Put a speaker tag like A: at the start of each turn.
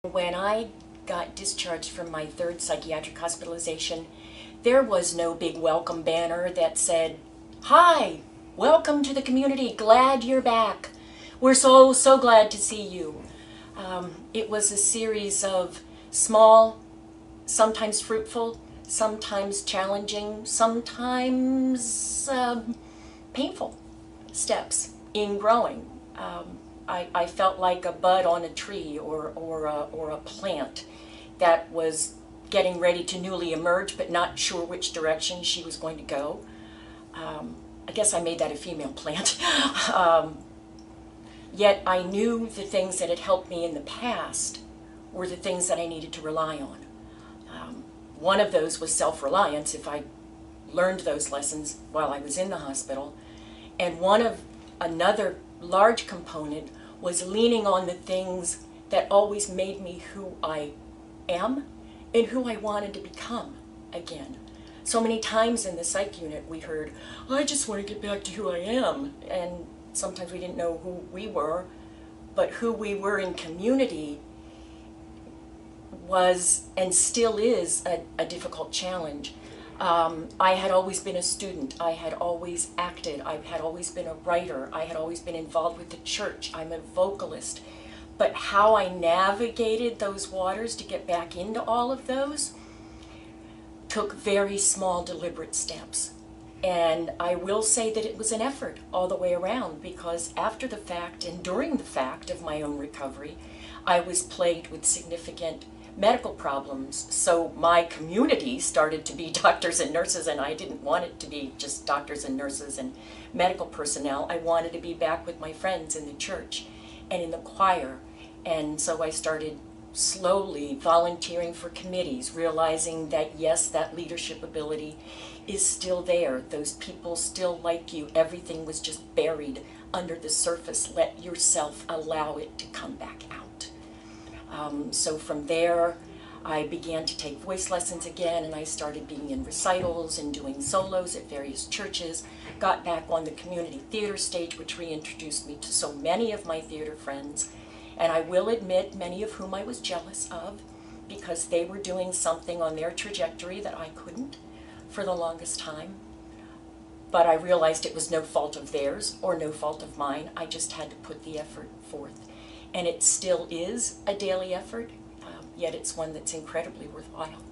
A: When I got discharged from my third psychiatric hospitalization, there was no big welcome banner that said, "Hi, welcome to the community, glad you're back. We're so glad to see you." It was a series of small, sometimes fruitful, sometimes challenging, sometimes painful steps in growing. I felt like a bud on a tree or a plant that was getting ready to newly emerge but not sure which direction she was going to go. I guess I made that a female plant. Yet I knew the things that had helped me in the past were the things that I needed to rely on. One of those was self-reliance, if I learned those lessons while I was in the hospital. And another large component was leaning on the things that always made me who I am and who I wanted to become again. So many times in the psych unit we heard, "I just want to get back to who I am," and sometimes we didn't know who we were, but who we were in community was and still is a difficult challenge. I had always been a student. I had always acted. I had always been a writer. I had always been involved with the church. I'm a vocalist. But how I navigated those waters to get back into all of those took very small, deliberate steps. And I will say that it was an effort all the way around, because after the fact and during the fact of my own recovery, I was plagued with significant medical problems. So my community started to be doctors and nurses, and I didn't want it to be just doctors and nurses and medical personnel. I wanted to be back with my friends in the church and in the choir. And so I started slowly volunteering for committees, realizing that yes, that leadership ability is still there. Those people still like you. Everything was just buried under the surface. Let yourself allow it to come back out. So from there, I began to take voice lessons again, and I started being in recitals and doing solos at various churches, got back on the community theater stage, which reintroduced me to so many of my theater friends, and I will admit many of whom I was jealous of because they were doing something on their trajectory that I couldn't for the longest time. But I realized it was no fault of theirs or no fault of mine. I just had to put the effort forth. And it still is a daily effort, yet it's one that's incredibly worthwhile.